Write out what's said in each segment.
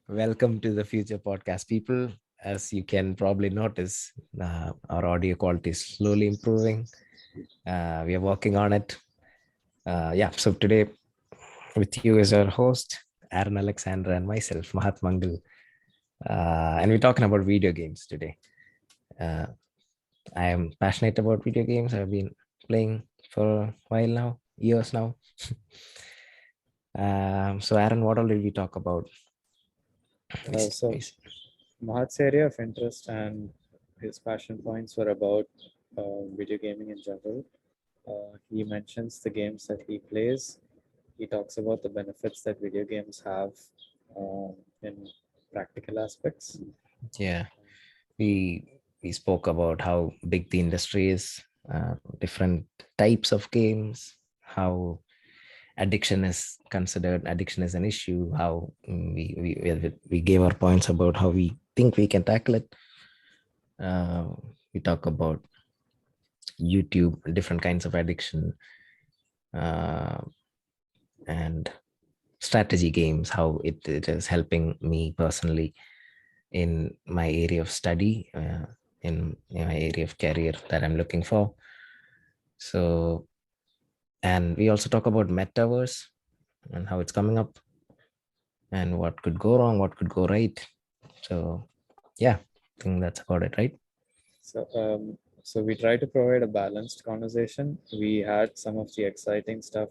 Welcome to the Future Podcast, people. As you can probably notice, our audio quality is slowly improving. We are working on it. So today with you is our host, Aaron Alexander, and myself, Mahat Mangal. And we're talking about video games today. Uh, I am passionate about video games. I've been playing for a while now, years now. So, Aaron, what all did we talk about? So Mahat's area of interest and his passion points were about video gaming in general. He mentions the games that he plays. He talks about the benefits that video games have in practical aspects. Yeah, we spoke about how big the industry is, different types of games, how addiction is an issue, how we gave our points about how we think we can tackle it. We talk about YouTube, different kinds of addiction, uh, and strategy games, how it is helping me personally in my area of study, in my area of career that I'm looking for. So, and we also talk about metaverse and how it's coming up and what could go wrong, what could go right. So, yeah, I think that's about it, right? So we try to provide a balanced conversation. We had some of the exciting stuff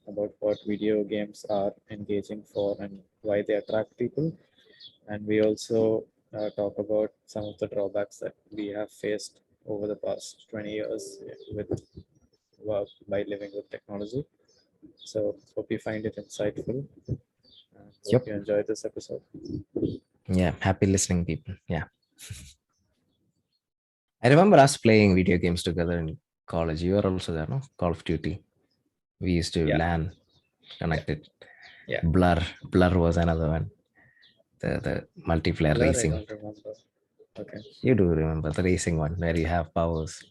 about what video games are engaging for and why they attract people. And we also talk about some of the drawbacks that we have faced over the past 20 years with by living with technology. So hope you find it insightful and hope Yep. you enjoy this episode. Yeah. Happy listening, people. Yeah. I remember us playing video games together in college. You were also there, no? Call of Duty. We used to Yeah, LAN yeah, connected. yeah. Blur was another one. The multiplayer Blur, I racing. don't remember. Okay. You do remember the racing one where you have powers,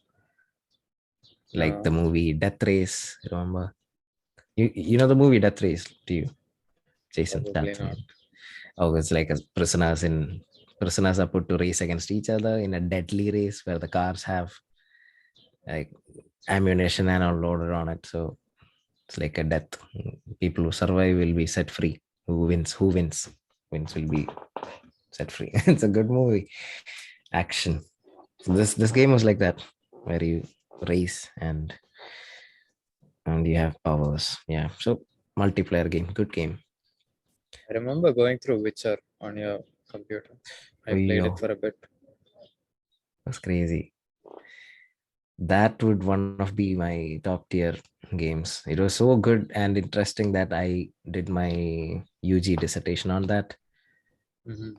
like Uh, the movie Death Race. Remember? You know the movie Death Race? Do you, Jason Probably Statham? not. Oh, it's like a prisoners are put to race against each other in a deadly race where the cars have like ammunition and all loaded on it. So it's like a death. People who survive will be set free. Who wins? Who wins? Wins will be set free. It's a good movie. Action. So this game was like that, where you race and you have powers. Yeah. So multiplayer game, good game. I remember going through Witcher on your computer. I Oh, played it yo, for a bit. that's crazy. That would one of be my top tier games. It was so good and interesting that I did my UG dissertation on that. Hmm.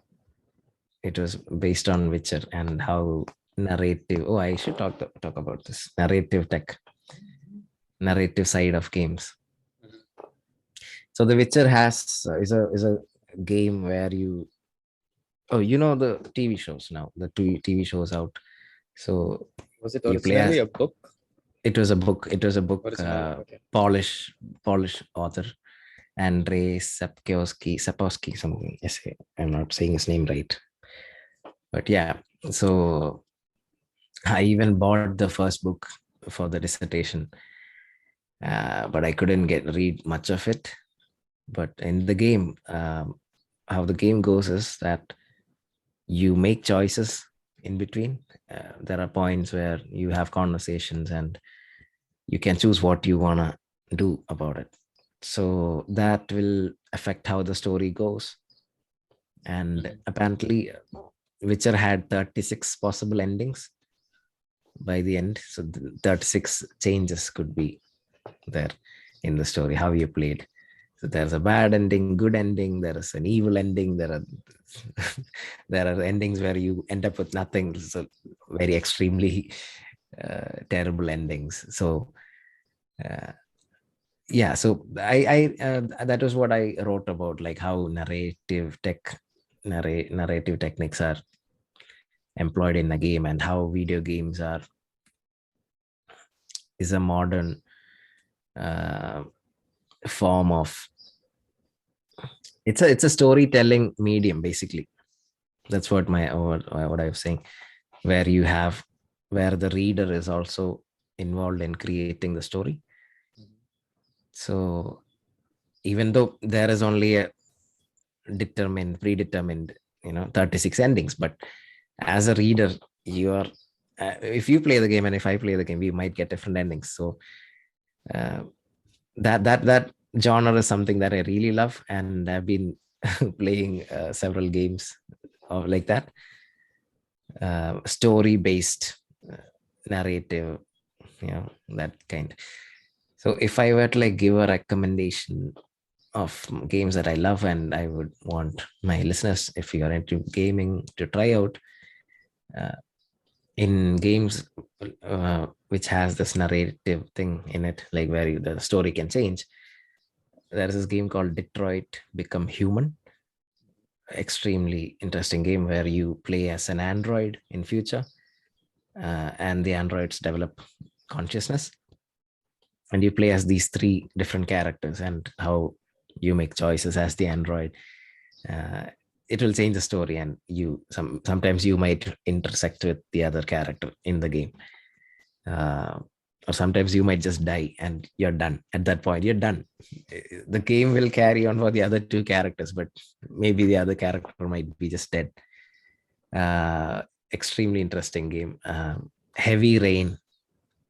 It was based on Witcher and how narrative. Oh, I should talk about this narrative side of games. So the Witcher has is a game where you, oh, you know, the TV shows now, the two TV shows out. So Was it you play originally as, a book? it was a book, Originally, okay. Polish author, Andrei Sapkowski, something. Yes, I'm not saying his name right, but yeah. So I even bought the first book for the dissertation, but I couldn't get read much of it. But in the game, how the game goes is that you make choices in between. There are points where you have conversations and you can choose what you want to do about it. So that will affect how the story goes. And Mhm. apparently, Witcher had 36 possible endings by the end. So 36 changes could be there in the story, how you played. So there's a bad ending, good ending, there is an evil ending, there are there are endings where you end up with nothing. So very extremely terrible endings. So uh, yeah, so I that was what I wrote about, like how narrative techniques are employed in a game and how video games are is a modern uh, form of it's a storytelling medium basically. That's what I was saying, where you have where the reader is also involved in creating the story. Mhm. So even though there is only a predetermined 36 endings, but as a reader, you are if you play the game and if I play the game, we might get different endings. So uh, that genre is something that I really love, and I've been playing several games of like that, story based narrative, that kind. So if I were to like give a recommendation of games that I love and I would want my listeners, if you are into gaming, to try out uh, in games which has this narrative thing in it, like where the story can change. There is this game called Detroit Become Human. Extremely interesting game where you play as an android in future, and the androids develop consciousness, and you play as these three different characters, and how you make choices as the android. uh, it will change the story, and sometimes you might intersect with the other character in the game, uh, or sometimes you might just die and you're done. At that point you're done. The game will carry on for the other two characters, but maybe the other character might be just dead. uh, Extremely interesting game. Heavy Rain,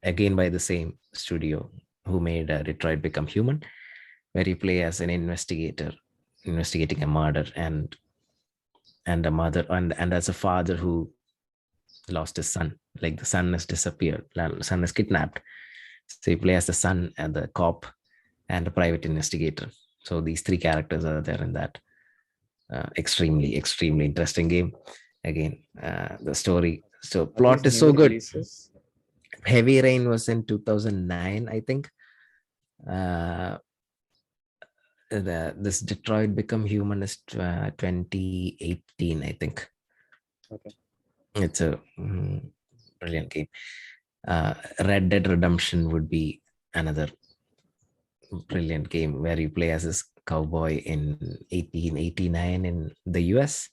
again by the same studio who made Detroit Become Human, where you play as an investigator investigating a murder, and a mother, and as a father who lost his son. Like the son has disappeared, the son is kidnapped. So you play as the son and the cop and a private investigator. So these three characters are there in that extremely interesting game. Again, the story, so Are these plot is new so good. releases? Heavy Rain was in 2009, I think. uh, this Detroit Become Human is 2018, I think. Okay. It's a brilliant game. Red Dead Redemption would be another brilliant game where you play as this cowboy in 1889 in the US.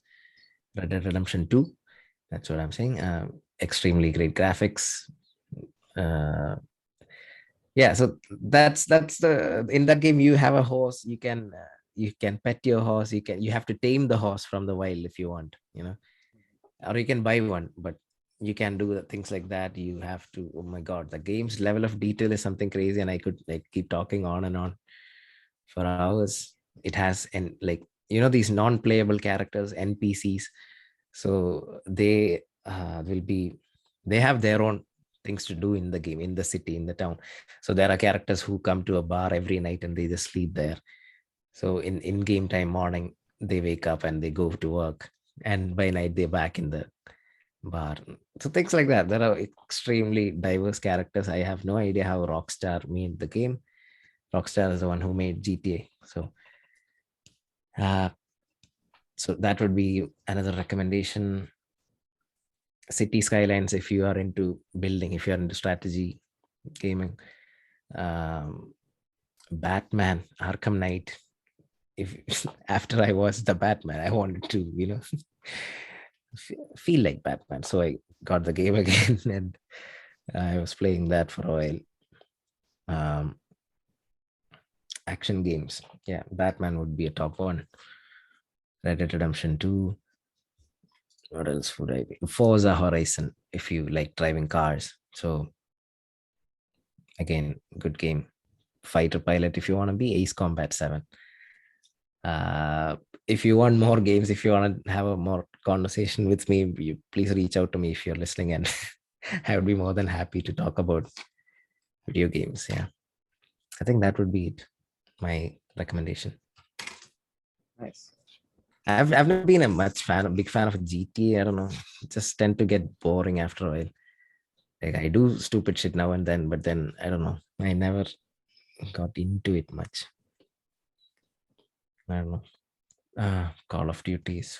Red Dead Redemption 2. That's what I'm saying. Extremely great graphics. Uh, yeah, so that's the in that game you have a horse. You can pet your horse. You have to tame the horse from the wild if you want. Or you can buy one, but you can do things like that. You have to, oh my god, the game's level of detail is something crazy, and I could like keep talking on and on for hours. It has, and like, these non-playable characters, NPCs. So will be they have their own things to do in the game, in the city, in the town. So there are characters who come to a bar every night and they just sleep there. So in game time morning, they wake up and they go to work, and by night they're back in the bar. So things like that. There are extremely diverse characters. I have no idea how Rockstar made the game. Rockstar is the one who made GTA. Uh, so that would be another recommendation. City Skylines, if you are into building, if you are into strategy gaming. Um, Batman, Arkham Knight. If after I watched the Batman, I wanted to, feel like Batman. So I got the game again and I was playing that for a while. Um, Action games. Yeah, Batman would be a top one. Red Dead Redemption 2. What else would I be? Forza Horizon, if you like driving cars. So again, good game. Fighter pilot, if you want to be. Ace Combat 7. If you want more games, if you want to have a more conversation with me, you please reach out to me if you're listening, and I would be more than happy to talk about video games. Yeah, I think that would be it. My recommendation. Nice. I've never been a big fan of GTA. I don't know. It just tend to get boring after a while. Like I do stupid shit now and then, but then I don't know. I never got into it much. I don't know. Call of Duty is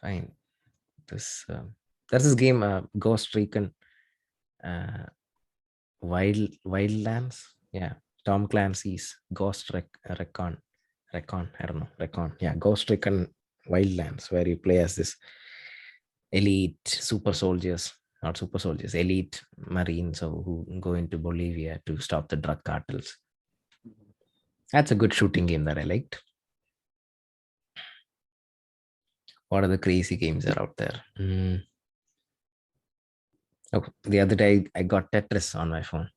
fine. This there's this game, Ghost Recon, uh, Wildlands. Yeah, Tom Clancy's Recon. Recon. I don't know. Recon. Yeah, Ghost Recon Wildlands, where you play as this elite super soldiers, not super soldiers, elite marines who go into Bolivia to stop the drug cartels. That's a good shooting game that I liked. What are the crazy games that are out there? Oh, the other day I got Tetris on my phone.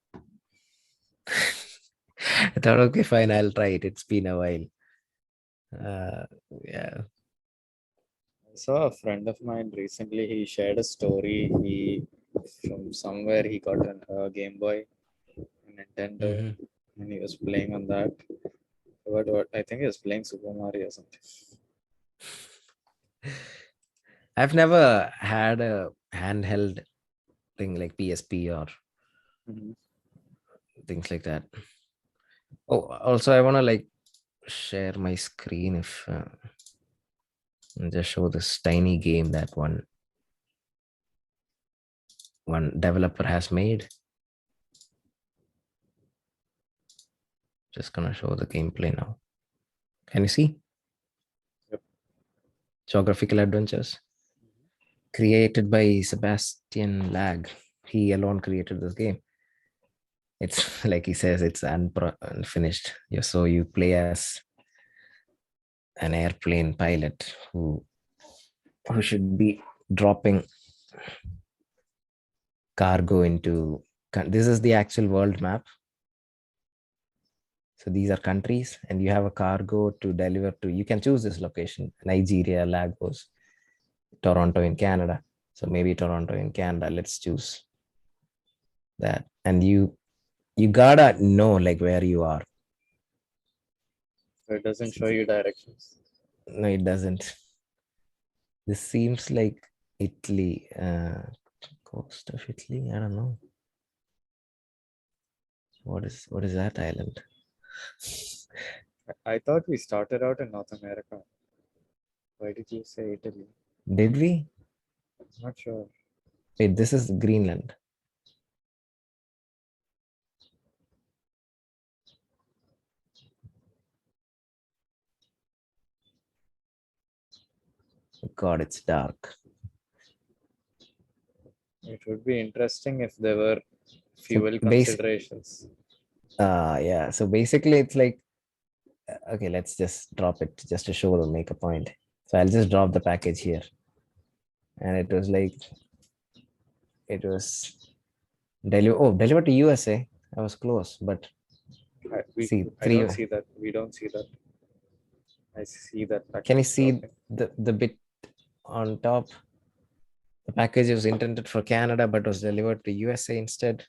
I thought, okay, fine, I'll try it. It's been a while. Yeah. I saw a friend of mine recently. He shared a story. He from somewhere he got a Game Boy, a Nintendo, Mhm. and he was playing on that. What I think he was playing Super Mario or something. I've never had a handheld thing like PSP or Mhm. things like that. Oh, also, I want to like share my screen if and just show this tiny game that one developer has made. Just gonna show the gameplay now. Can you see? Yep. Geographical Adventures, created by Sebastian Lag. He alone created this game. It's like he says, it's unfinished. So you play as an airplane pilot who should be dropping cargo into. This is the actual world map. So these are countries, and you have a cargo to deliver to. You can choose this location: Nigeria, Lagos, Toronto in Canada. So maybe Toronto in Canada. Let's choose that, and you gotta know like where you are. So it doesn't show you directions. No, it doesn't. This seems like Italy, coast of Italy. I don't know what is that island. I thought we started out in North America. Why did you say Italy? Did we? Not sure. Wait, this is Greenland. God, it's dark. It would be interesting if there were So fuel base, considerations. yeah. So basically, it's like okay. Let's just drop it just to show them, make a point. So I'll just drop the package here, and it was like it was delivered to USA. I was close, but see I don't three. see that. We don't see that. I see that Can you package see dropping. the bit on top? The package was intended for Canada, but was delivered to USA instead.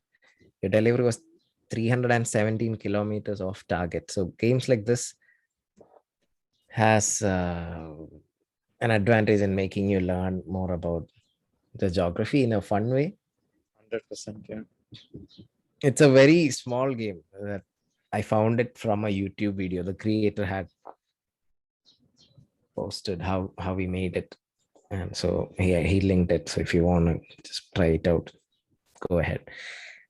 Your delivery was 317 kilometers off target. So games like this has an advantage in making you learn more about the geography in a fun way. 100%. Yeah. It's a very small game that I found it from a YouTube video. The creator had posted how he made it, and so he linked it. So if you want to just try it out, go ahead.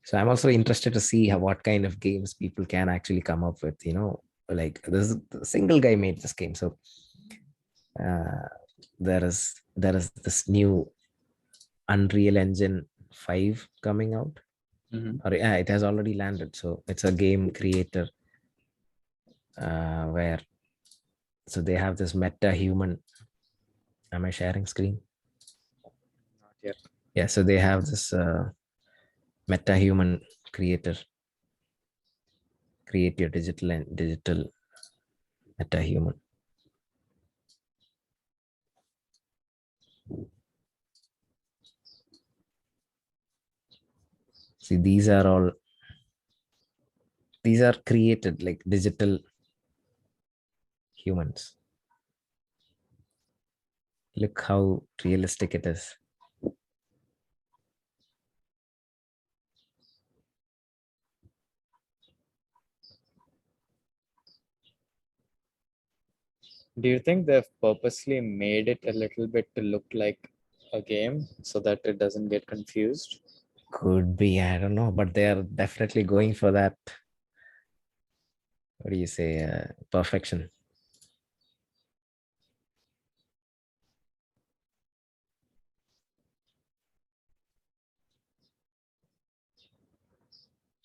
So I'm also interested to see what kind of games people can actually come up with. Like this single guy made this game. So uh, there is this new Unreal Engine 5 coming out. Mhm. Or yeah, it has already landed. So it's a game creator where so they have this meta human. Am I sharing screen? Not yet. Yeah, so they have this meta human creator. Create your digital and digital meta human. See, these are created like digital humans. Look how realistic it is. Do you think they've purposely made it a little bit to look like a game so that it doesn't get confused? Could be, I don't know, but they are definitely going for that. What do you say? Perfection.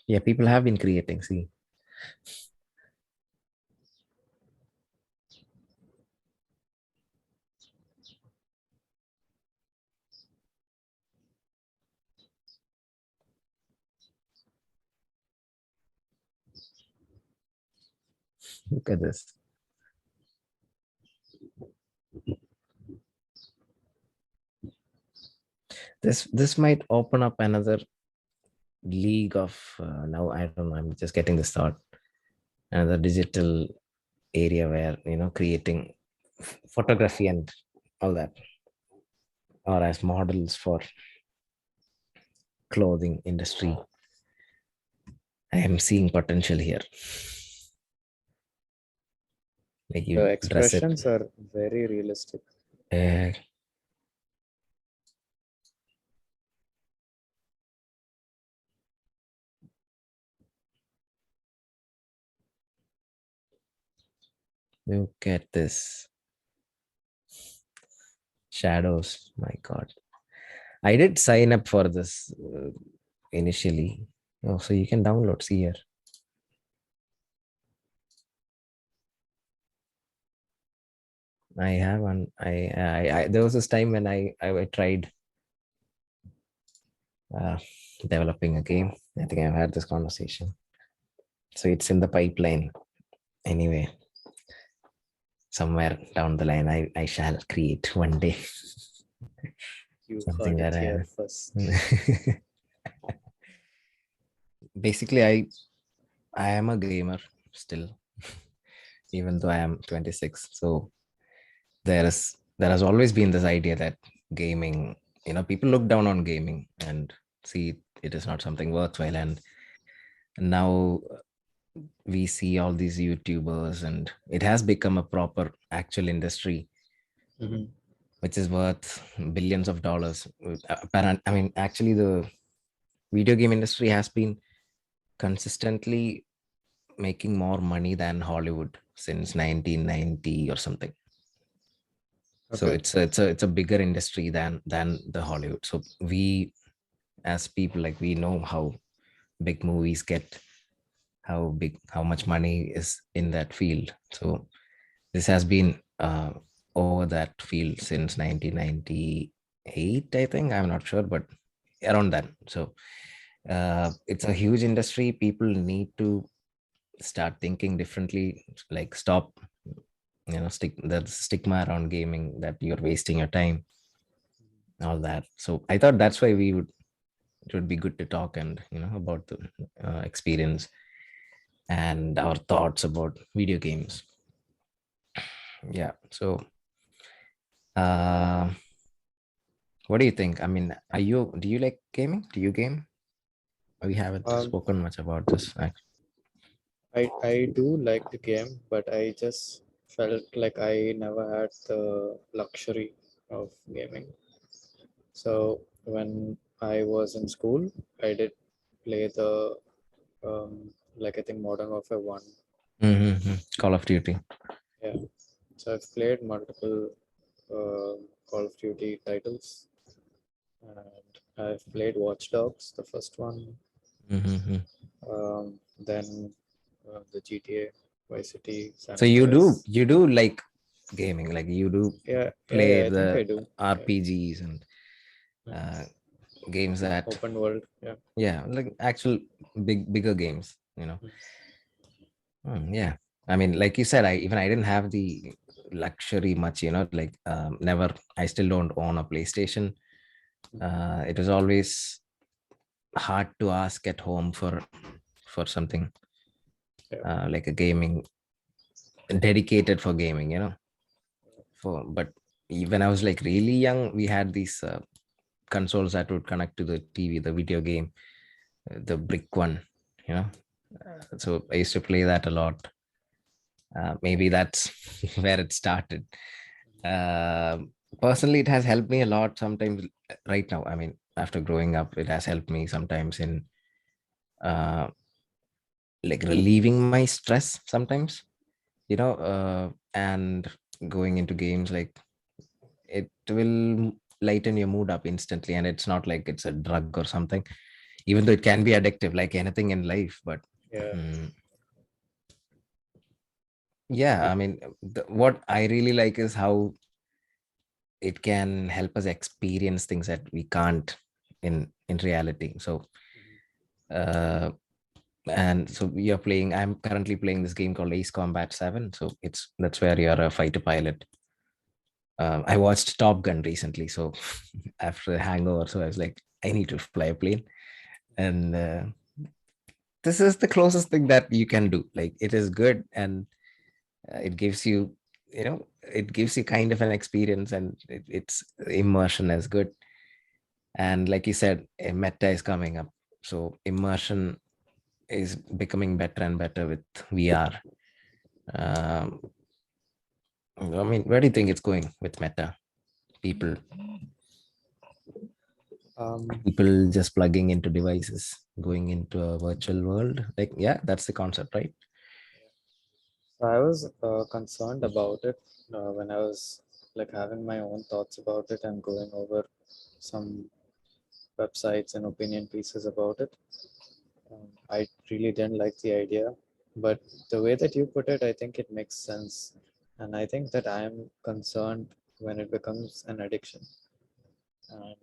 Yeah, people have been creating. See, look at this. This might open up another league of now. I don't know. I'm just getting this thought. Another digital area where creating photography and all that, or as models for clothing industry. I am seeing potential here. Like The you dress it. expressions are very realistic. Uh, Look at this shadows. My God, I did sign up for this initially. Oh, so you can download. See here. I have one. There was this time when I tried uh, developing a game. I think I've had this conversation. So it's in the pipeline. Anyway, somewhere down the line, I shall create one day You something heard it that here I first. basically I am a gamer still, even though I am 26. So there has always been this idea that gaming, people look down on gaming and see it is not something worthwhile. And now we see all these YouTubers, and it has become a proper actual industry, Mhm. which is worth billions of dollars. I mean, actually, the video game industry has been consistently making more money than Hollywood since 1990 or something. So Okay. it's a bigger industry than the Hollywood. So we as people, like, we know how big movies get, how much money is in that field. So this has been over that field since 1998, I think. I'm not sure, but around that. So it's a huge industry. People need to start thinking differently, like stop stick the stigma around gaming that you're wasting your time, all that. So I thought that's why it would be good to talk and about the experience and our thoughts about video games. Yeah. So uh what do you think? I mean, do you like gaming? Do you game? We haven't Um, spoken much about this. I do like the game, but I just felt like I never had the luxury of gaming. So when I was in school, I did play the like I think Modern Warfare 1. Call of Duty. Yeah. So I've played multiple Call of Duty titles, and I've played Watch Dogs, the first one, Mm-hmm. then the GTA, Vice City, San So you do Andreas. you do like gaming, like you do play Yeah. I think I the do. Yeah. RPGs and Mm. uh, games that, Open world. Yeah. yeah, like actual bigger games. Mm. Yeah. I mean, like you said, I didn't have the luxury much, like never. I still don't own a PlayStation. It was always hard to ask at home for something Yeah. like a gaming dedicated for gaming, for but when I was like really young, we had these consoles that would connect to the TV, the video game, the brick one, you know. So I used to play that a lot. Maybe that's where it started. Uh, Personally, it has helped me a lot sometimes right now. I mean, after growing up, it has helped me sometimes in uh, like relieving my stress sometimes, and going into games, like it will lighten your mood up instantly. And it's not like it's a drug or something. even though it can be addictive like anything in life. But Yeah. yeah, I mean, what I really like is how it can help us experience things that we can't in reality. So uh and so I'm currently playing this game called Ace Combat 7. So that's where you're a fighter pilot. I watched Top Gun recently, so after a hangover, so I was like, I need to fly a plane. And this is the closest thing that you can do. Like, it is good, and it gives you, it gives you kind of an experience, and it's immersion is good. And like you said, a meta is coming up, so immersion is becoming better and better with VR. um, I mean, where do you think it's going with meta? people Um, people just plugging into devices, going into a virtual world, like, yeah, that's the concept, right? so I was concerned about it when I was like having my own thoughts about it and going over some websites and opinion pieces about it. I really didn't like the idea, but the way that you put it, I think it makes sense. And I think that I'm concerned when it becomes an addiction. And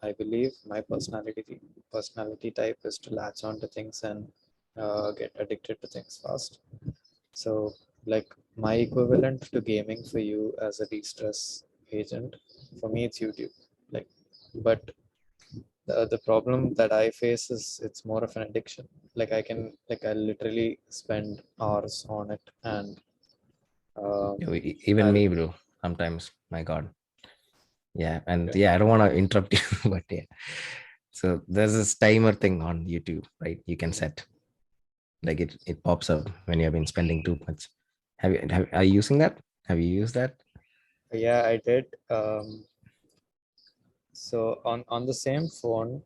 I believe my personality type is to latch on to things and get addicted to things fast. So, like my equivalent to gaming for you as a de-stress agent, for me it's YouTube. Like, but the problem that I face is it's more of an addiction. Like I literally spend hours on it, and um, Even I'll me, bro, sometimes, my god. Yeah, and okay, yeah, I don't want to interrupt you, but yeah. So there's this timer thing on YouTube, right? You can set, like, it pops up when you have been spending too much. Are you using that? Have you used that? yeah, I did. So on the same phone,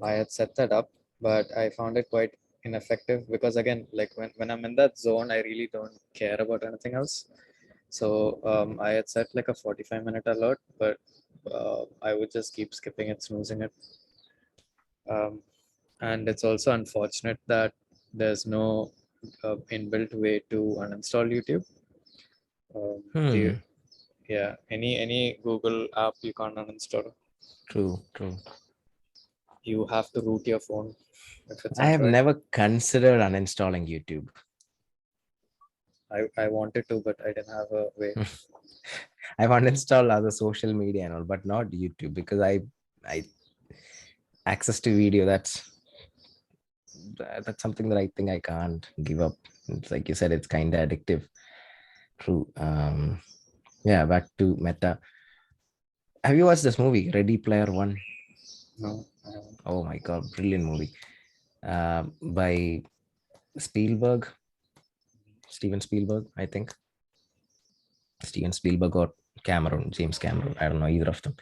I had set that up, but I found it quite ineffective because again, like when I'm in that zone, I really don't care about anything else. So I had set like a 45-minute alert, but I would just keep skipping it, snoozing it. And it's also unfortunate that there's no inbuilt way to uninstall YouTube. Do you, Hmm. yeah, any Google app you can't uninstall. True, true. You have to root your phone if it's I have Android. never considered uninstalling YouTube. I wanted to, but I didn't have a way. I've uninstalled other social media and all, but not YouTube, because I access to video, that's something that I think I can't give up. It's like you said, it's kind of addictive. True. Yeah, back to meta. Have you watched this movie, Ready Player One? No, I haven't. Oh my god, brilliant movie. By Spielberg, Steven Spielberg, I think. Steven Spielberg or James Cameron. I don't know either of them.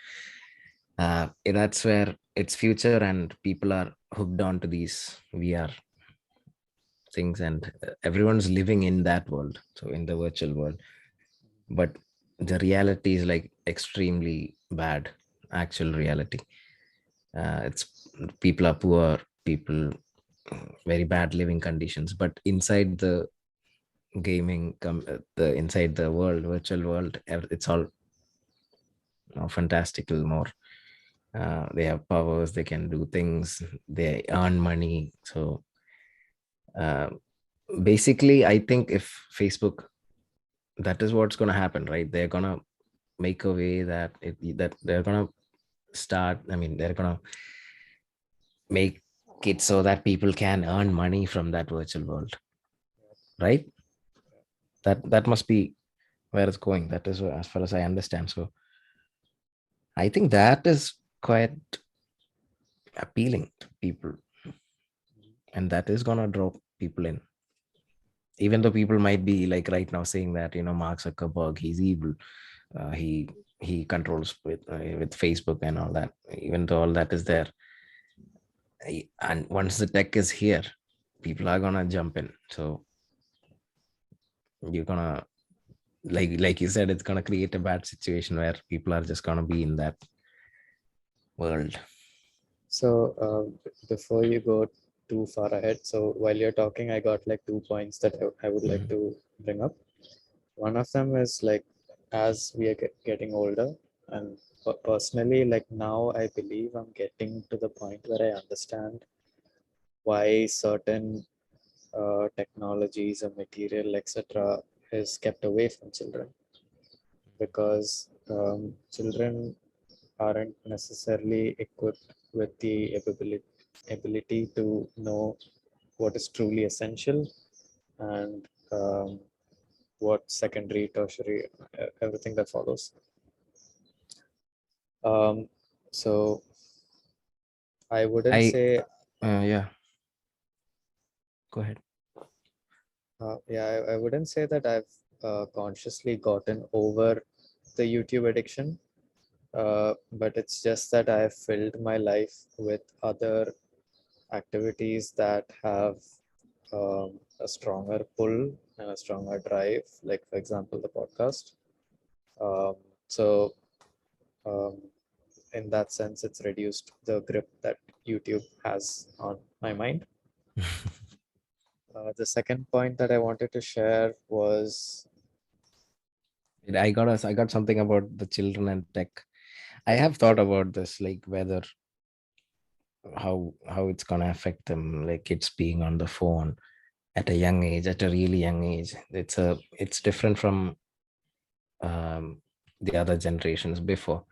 That's where it's future, and people are hooked onto these VR things, and everyone's living in that world, so in the virtual world. But the reality is like extremely bad, actual reality. It's People are poor, people, very bad living conditions, but inside the the inside the world, virtual world, it's all, fantastical, more. They have powers, they can do things, they earn money. So uh, basically, I think if Facebook, that is what's going to happen, right? They're going to make a way that they're going to start, I mean, they're going to make it so that people can earn money from that virtual world, right? That must be where it's going. That is as far as I understand. So I think that is quite appealing to people, and that is going to draw people in, even though people might be like right now saying that, Mark Zuckerberg, he's evil. He controls with Facebook and all that. Even though all that is there, and once the tech is here, people are gonna jump in. So you're gonna, like you said, it's gonna create a bad situation where people are just gonna be in that world. So before you go too far ahead, so while you're talking, I got like 2 points that I would like to bring up. One of them is like, as we are getting older, and personally, like now I believe I'm getting to the point where I understand why certain technologies or material, etc., is kept away from children, because children aren't necessarily equipped with the ability to know what is truly essential, and what secondary, tertiary, everything that follows. So I wouldn't I say, yeah, go ahead. I wouldn't say that I've consciously gotten over the YouTube addiction, but it's just that I have filled my life with other activities that have a stronger pull and a stronger drive, like, for example, the podcast. Um, so, um, in that sense, it's reduced the grip that YouTube has on my mind. The second point that I wanted to share was, I got something about the children and tech. I have thought about this, like whether how it's gonna affect them, like kids being on the phone at a young age, at a really young age. It's different from the other generations before.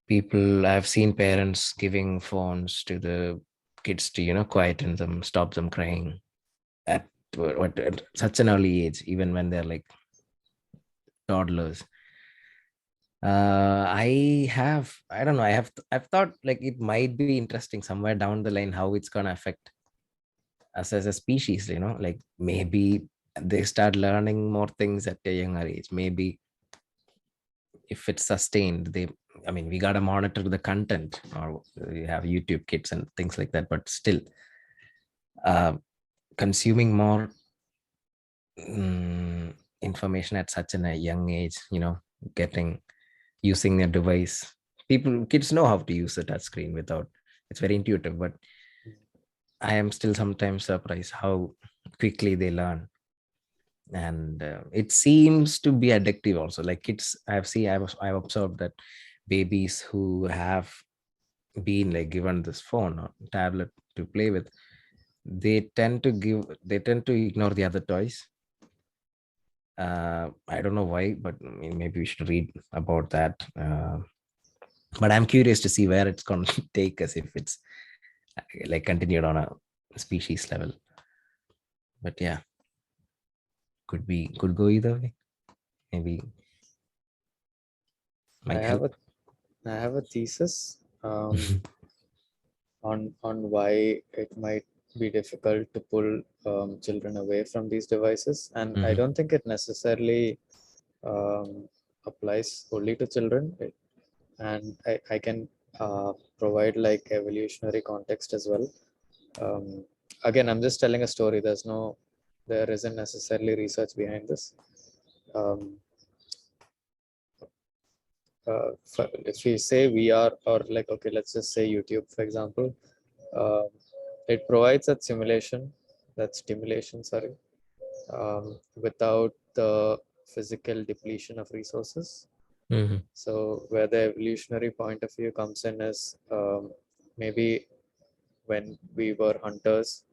People, I've seen parents giving phones to the kids to quieten them, stop them crying at at such an early age, even when they're like toddlers. I don't know, I've thought like it might be interesting somewhere down the line how it's gonna affect us as a species, like maybe they start learning more things at a younger age. Maybe if it's sustained, I mean, we gotta monitor the content, or we have YouTube kids and things like that, but still uh, consuming more information at such a young age, getting using their device. Kids know how to use a touch screen without, it's very intuitive, but I am still sometimes surprised how quickly they learn. And it seems to be addictive also. Like kids, I've observed that babies who have been like given this phone or tablet to play with, they tend to ignore the other toys. I don't know why, but I mean, maybe we should read about that. But I'm curious to see where it's going to take us if it's like continued on a species level. But yeah, could go either way. Maybe I might have help. a I have a thesis on why it might be difficult to pull children away from these devices, and I Mhm. don't think it necessarily applies only to children. And I can provide like evolutionary context as well. Um, Again, I'm just telling a story. There isn't necessarily research behind this. Um, if we say VR, or like, okay, let's just say YouTube, for example, uh, it provides that stimulation, sorry, without the physical depletion of resources. Mhm. So where the evolutionary point of view comes in is, maybe when we were hunters,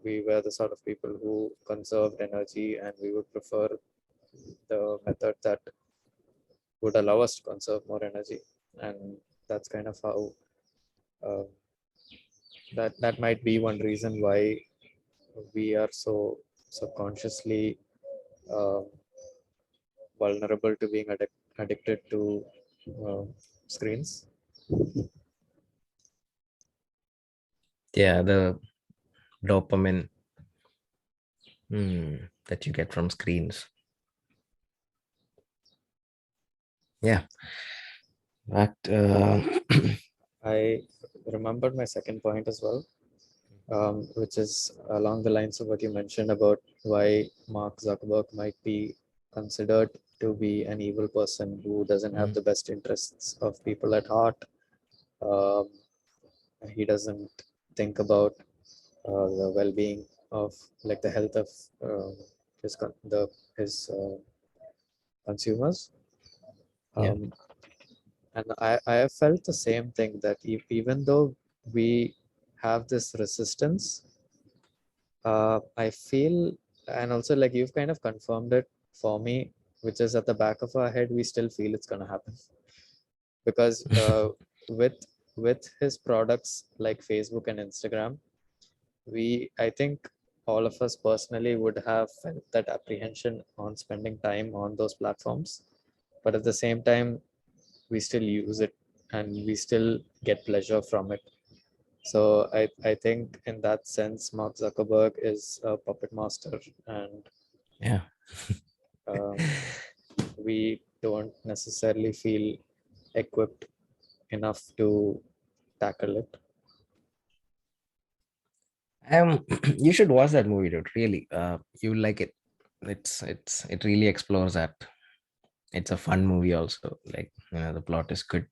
we were the sort of people who conserved energy, and we would prefer the method that would allow us to conserve more energy. And that's kind of how, uh, that might be one reason why we are so subconsciously uh, vulnerable to being addicted to uh, screens. Yeah, the dopamine that you get from screens. Yeah, but I remembered my second point as well, which is along the lines of what you mentioned about why Mark Zuckerberg might be considered to be an evil person who doesn't have mm, the best interests of people at heart. Um, he doesn't think about the well-being of like the health of his consumers. Yeah. Um, and I have felt the same thing that even though we have this resistance, I feel, and also like you've kind of confirmed it for me, which is at the back of our head, we still feel it's gonna happen because with with his products like Facebook and Instagram, I think all of us personally would have felt that apprehension on spending time on those platforms, but at the same time, we still use it and we still get pleasure from it. So I think in that sense, Mark Zuckerberg is a puppet master, and Yeah. um, we don't necessarily feel equipped enough to tackle it. You should watch that movie, dude. Really, you will like it. It really explores that. It's a fun movie also. Like, the plot is good.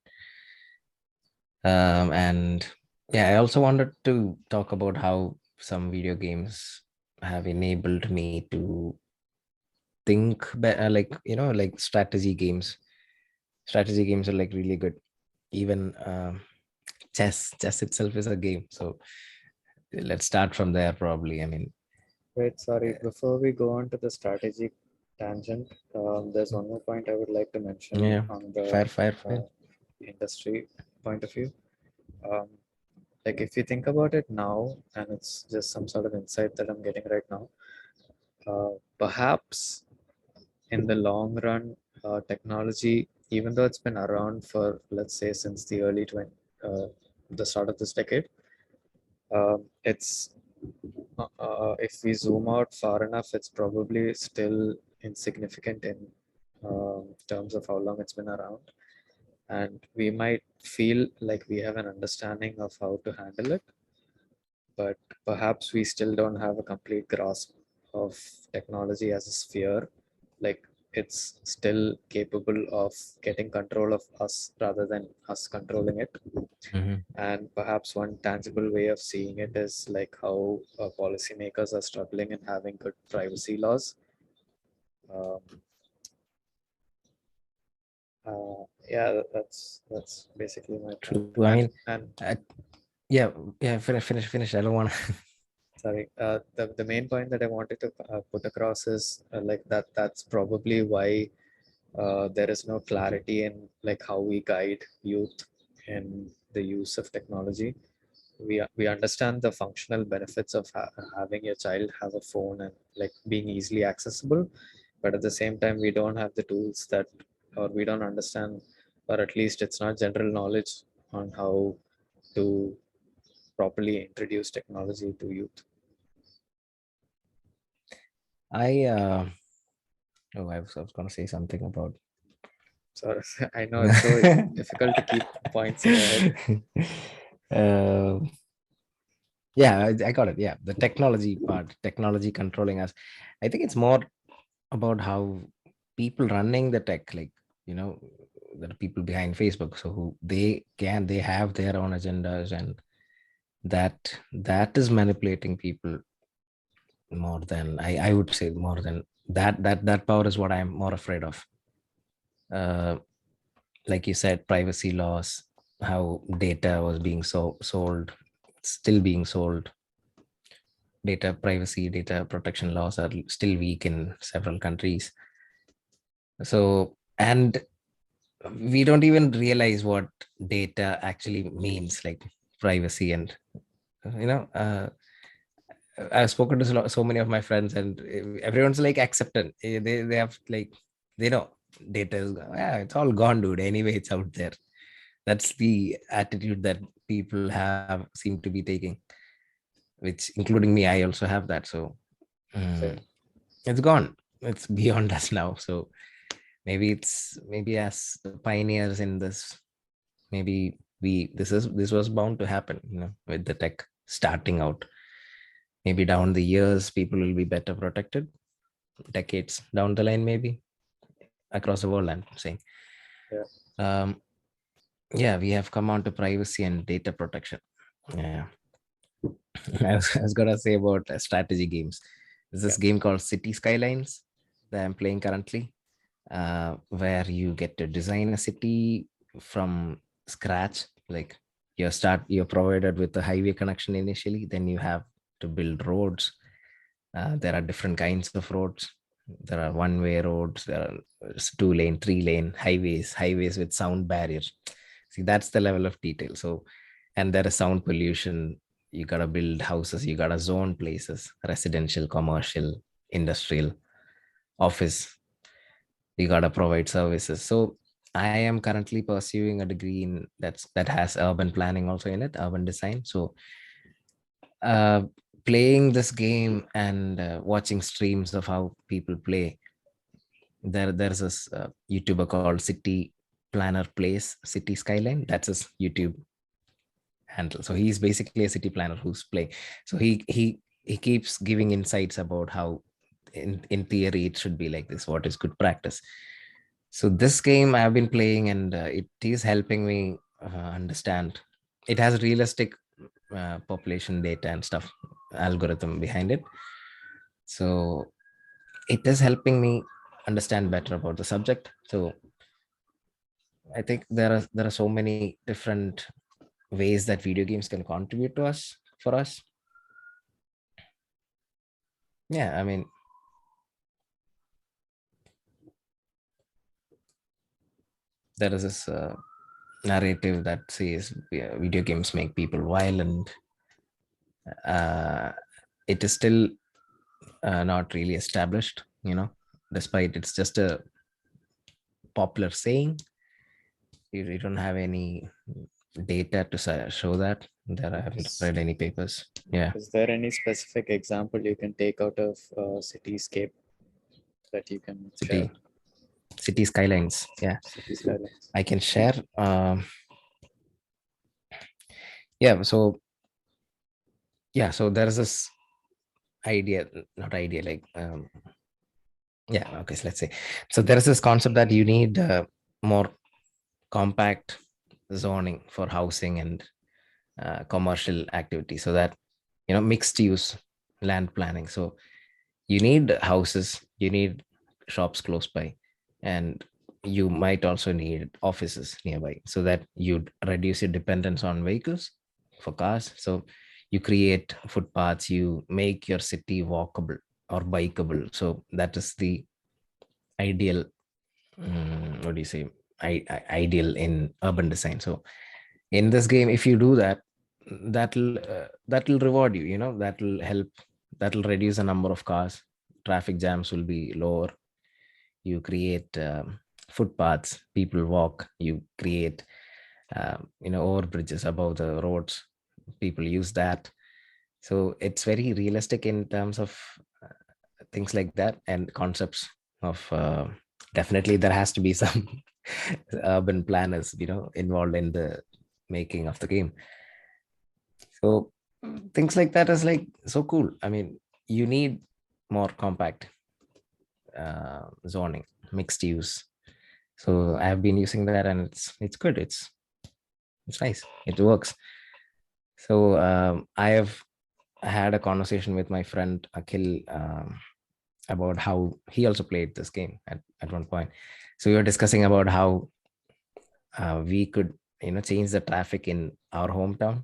And yeah, I also wanted to talk about how some video games have enabled me to think better, like, like strategy games. Strategy games are like really good. Even chess itself is a game. So let's start from there, probably. I mean, Wait, sorry, before we go on to the strategic tangent, there's one more point I would like to mention yeah, on the fire. uh, industry point of view. Um, like if you think about it now, and it's just some sort of insight that I'm getting right now, perhaps in the long run, technology, even though it's been around for, let's say, since the start of this decade, it's if we zoom out far enough, it's probably still insignificant in terms of how long it's been around. And we might feel like we have an understanding of how to handle it, but perhaps we still don't have a complete grasp of technology as a sphere. Like it's still capable of getting control of us rather than us controlling it. Hmm. And perhaps one tangible way of seeing it is like how policymakers are struggling in having good privacy laws. Um, yeah, that's basically my point. True. I mean, And uh, yeah, yeah. Finish. I don't want to. sorry, the main point that I wanted to put across is like that's probably why there is no clarity in like how we guide youth in the use of technology. We understand the functional benefits of having your child have a phone and like being easily accessible, but at the same time we don't have the tools that, or we don't understand, or at least it's not general knowledge on how to properly introduce technology to youth. I oh, I was gonna say something about. So I know it's so difficult to keep points in your head. uh, yeah, I got it. Yeah, the technology part, technology controlling us. I think it's more about how people running the tech, like, you know the people behind Facebook, so who they have their own agendas, and that is manipulating people more than, I would say, more than that power is what I'm more afraid of. uh like you said, privacy laws, how data was being sold, still being sold. Data privacy, data protection laws are still weak in several countries. So, and we don't even realize what data actually means, like privacy. And you know I've spoken to so many of my friends, and everyone's like acceptant. They have like, they know data is, yeah, it's all gone, dude, anyway, it's out there. That's the attitude that people have seem to be taking, which, including me, I also have that. So Same. it's gone, it's beyond us now. So maybe as the pioneers in this, maybe this was bound to happen, with the tech starting out. Maybe down the years people will be better protected, decades down the line, maybe across the world, I'm saying. Yeah. um yeah, we have come on to privacy and data protection. Yeah. I was gonna say about strategy games. There's Yeah. this game called City Skylines that I'm playing currently, where you get to design a city from scratch. Like you're provided with a highway connection initially, then you have to build roads. There are different kinds of roads. There are one-way roads. There are two-lane, three-lane highways with sound barriers. See, that's the level of detail. So, and there is sound pollution. You gotta build houses. You gotta zone places: residential, commercial, industrial, office. You gotta provide services. So, I am currently pursuing a degree in that has urban planning also in it, urban design. So, uh, playing this game and watching streams of how people play, there's this YouTuber called City Planner Plays City Skyline. That's his YouTube handle. So he's basically a city planner who's playing. So he keeps giving insights about how in theory it should be like this, what is good practice. So this game I've been playing, and it is helping me understand. It has realistic population data and stuff, algorithm behind it. So it is helping me understand better about the subject. So I think there are so many different ways that video games can contribute to us for us. Yeah, I mean, there is this narrative that says video games make people violent. uh, it is still not really established, despite it's just a popular saying. You don't have any data to show that. There I haven't Is, read any papers. Yeah. is there any specific example you can take out of Cityscape that you can share? city City skylines, yeah. City Skylines. I can share. Yeah, so so there's this idea, not idea, like yeah, okay, so let's say, so there's this concept that you need more compact zoning for housing and commercial activity, so that mixed use land planning. So you need houses, you need shops close by, and you might also need offices nearby, so that you'd reduce your dependence on vehicles for cars. So you create footpaths, you make your city walkable or bikeable. So that is the ideal, what do you say, ideal in urban design. So in this game, if you do that, that'll reward you, that'll help, that'll reduce the number of cars, traffic jams will be lower. You create footpaths, people walk. You create over bridges above the roads, people use that. So it's very realistic in terms of things like that, and concepts of definitely there has to be some urban planners involved in the making of the game. So things like that is like so cool. I mean, you need more compact zoning, mixed use. So I have been using that, and it's good. It's nice. It works. So I have had a conversation with my friend Akhil about how he also played this game at one point. So we were discussing about how we could change the traffic in our hometown.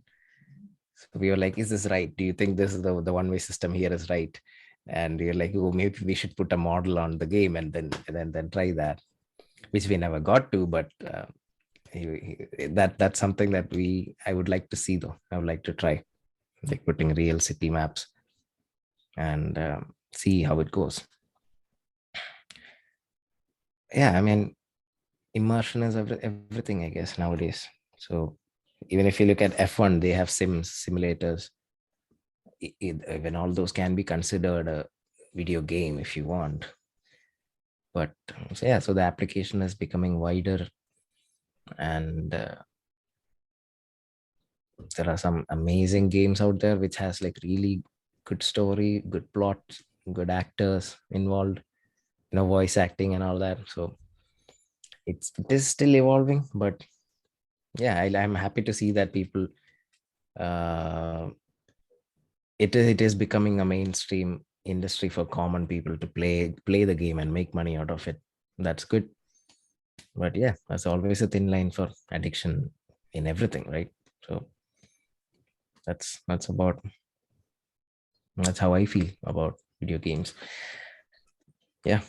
So we were like, is this right? Do you think this is the one-way system here is right? And we are like, oh, maybe we should put a model on the game and then try that, which we never got to. But that's something that I would like to see though. I would like to try, like putting real city maps and see how it goes. Yeah, I mean, immersion is everything, I guess, nowadays. So even if you look at F1, they have simulators. Even all those can be considered a video game if you want. But so yeah, so the application is becoming wider, and there are some amazing games out there which has like really good story, good plot, good actors involved, voice acting and all that. So it is still evolving, but yeah, I'm happy to see that people, uh, it is becoming a mainstream industry for common people to play the game and make money out of it. That's good. But yeah, there's always a thin line for addiction in everything, right? So that's how I feel about video games. Yeah.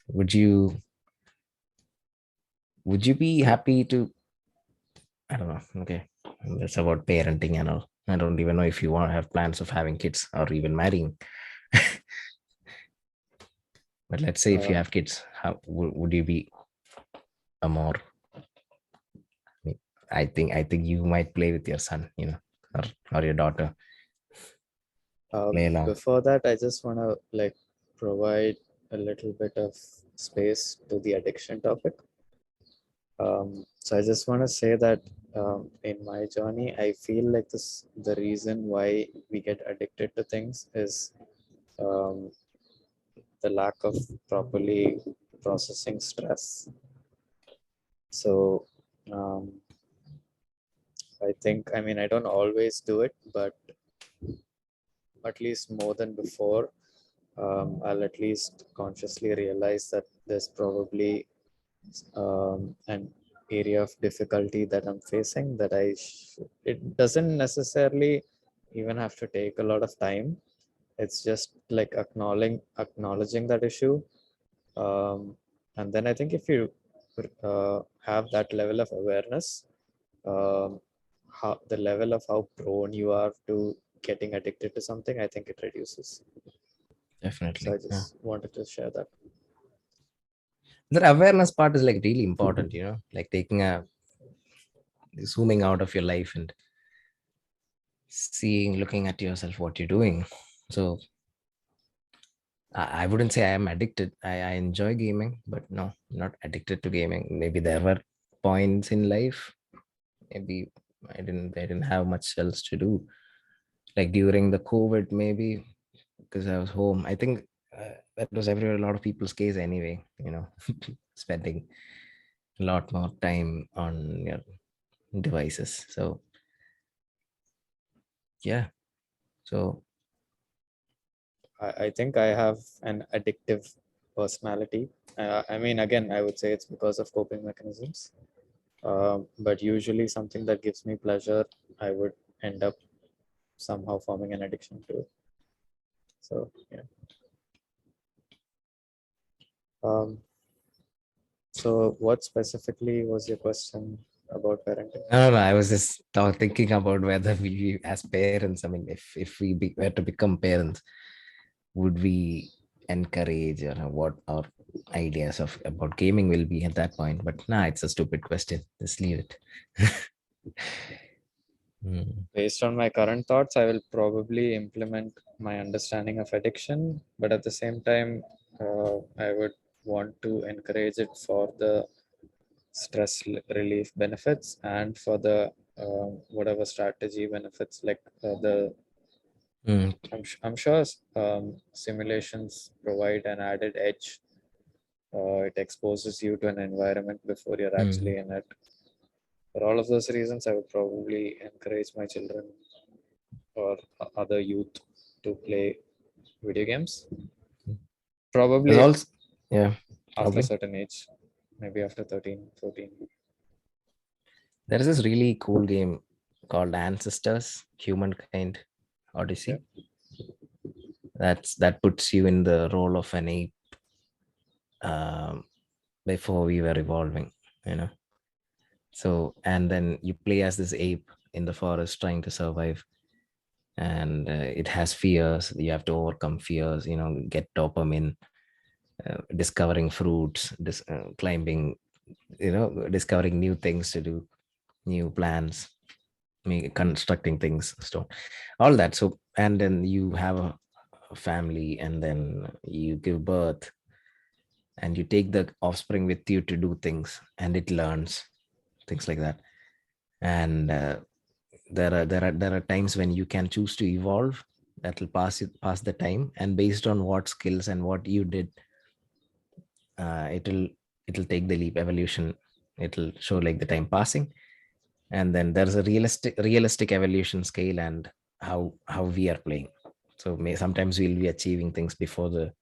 Would you would you be happy to, I don't know, okay, that's about parenting and all. I don't even know if you want to have plans of having kids or even marrying. But let's say if you Um, have kids, how would you be a more, I mean, I think you might play with your son, or your daughter, play along. Before that, I just want to like provide a little bit of space to the addiction topic. So I just want to say that in my journey, I feel like the reason why we get addicted to things is um, the lack of properly processing stress. So um, I mean, I don't always do it, but at least more than before, I'll at least consciously realize that there's probably an area of difficulty that I'm facing that it doesn't necessarily even have to take a lot of time. It's just like acknowledging that issue. And then I think if you have that level of awareness, um, how the level of how prone you are to getting addicted to something, I think it reduces. So Definitely. I Yeah. just wanted to share that. The awareness part is like really important, like taking a zooming out of your life and looking at yourself, what you're doing. So I wouldn't say I am addicted. I enjoy gaming, but no, not addicted to gaming. Maybe there were points in life. Maybe I didn't have much else to do. Like during the COVID, maybe because I was home. I think that was everywhere. A lot of people's case anyway. Spending a lot more time on your devices. So yeah. So I think I have an addictive personality. I mean, again, I would say it's because of coping mechanisms. But usually, something that gives me pleasure, I would end up somehow forming an addiction to it. So, yeah. Um, so, what specifically was your question about parenting? I don't know. I was just thinking about whether we, as parents, I mean, if were to become parents, would we encourage, or what our ideas of about gaming will be at that point? But nah, it's a stupid question. Just leave it. Hmm. Based on my current thoughts, I will probably implement my understanding of addiction, but at the same time, I would want to encourage it for the relief benefits and for the whatever strategy benefits, like Hmm. I'm sure simulations provide an added edge. It exposes you to an environment before you're Hmm. actually in it. For all of those reasons, I would probably encourage my children or other youth to play video games. There's Probably also, yeah, after a probably. certain age, maybe after 13, 14. There is this really cool game called Ancestors: Humankind Yeah. Odyssey. That puts you in the role of an ape, um, before we were evolving, you know. So, and then you play as this ape in the forest trying to survive, and it has fears. You have to overcome fears, get dopamine, discovering fruits, climbing, discovering new things to do, new plans, constructing things, so all that. So, and then you have a family, and then you give birth, and you take the offspring with you to do things, and it learns things like that. And there are times when you can choose to evolve. That will pass the time, and based on what skills and what you did, it'll take the leap. Evolution, it'll show like the time passing, and then there's a realistic evolution scale and how we are playing. So sometimes we'll be achieving things before the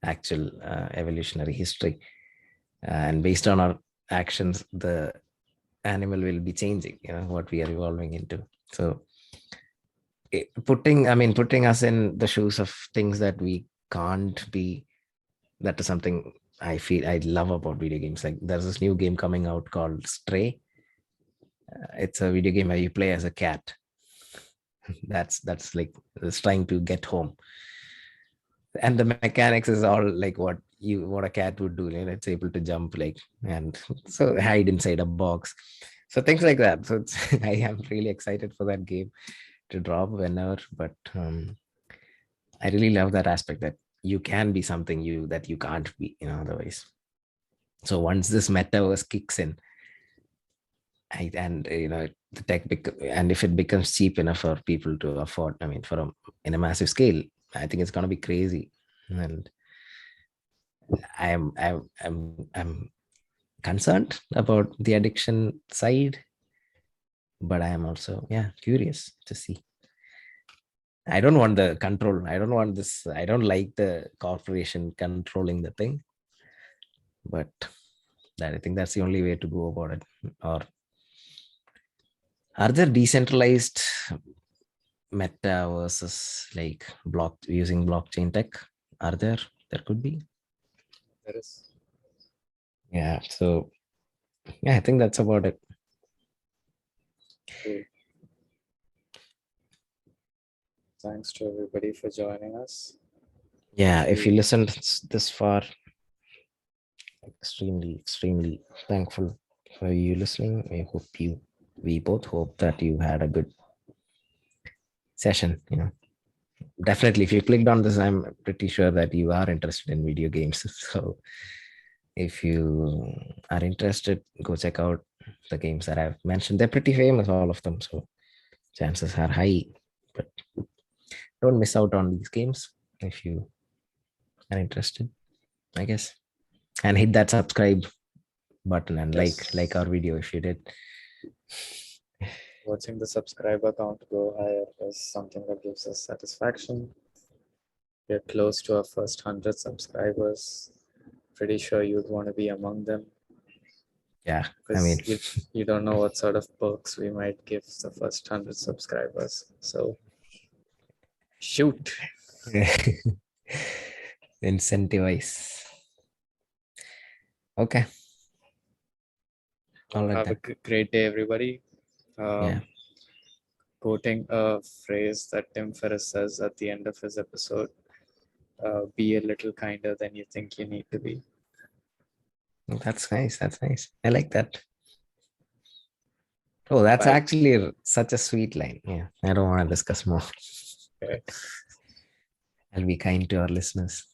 actual evolutionary history, and based on our actions the animal will be changing, what we are evolving into. So putting us in the shoes of things that we can't be, that is something I feel I love about video games. Like there's this new game coming out called Stray. It's a video game where you play as a cat. That's like it's trying to get home, and the mechanics is all like what a cat would do. It's able to jump, like, and so hide inside a box, so things like that. So it's I am really excited for that game to drop whenever. But I really love that aspect that you can be something that you can't be, otherwise. So once this metaverse kicks in, and the and if it becomes cheap enough for people to afford, in a massive scale, I think it's going to be crazy. And I'm concerned about the addiction side, but I am also curious to see. I don't want the control. I don't want this. I don't like the corporation controlling the thing. But I think that's the only way to go about it. Or are there decentralized metaverses like using blockchain tech? Are there? There could be. There is. Yeah. So I think that's about it. Cool. Thanks to everybody for joining us. Yeah. If you listened this far, extremely thankful for you listening. We both hope that you had a good session. Definitely, if you clicked on this, I'm pretty sure that you are interested in video games. So if you are interested, go check out the games that I've mentioned. They're pretty famous, all of them, so chances are high. But don't miss out on these games if you are interested, I guess. And hit that subscribe button and like our video if you did. Watching the subscriber count go higher is something that gives us satisfaction. We're close to our first 100 subscribers. Pretty sure you'd want to be among them. Yeah, because you don't know what sort of perks we might give the first 100 subscribers. So shoot. Incentivize. Okay. All right. Have a great day, everybody. Yeah. Quoting a phrase that Tim Ferriss says at the end of his episode, be a little kinder than you think you need to be. That's nice. That's nice. I like that. Oh, that's Bye. actually such a sweet line. Yeah. I don't want to discuss more. Okay. I'll be kind to our listeners.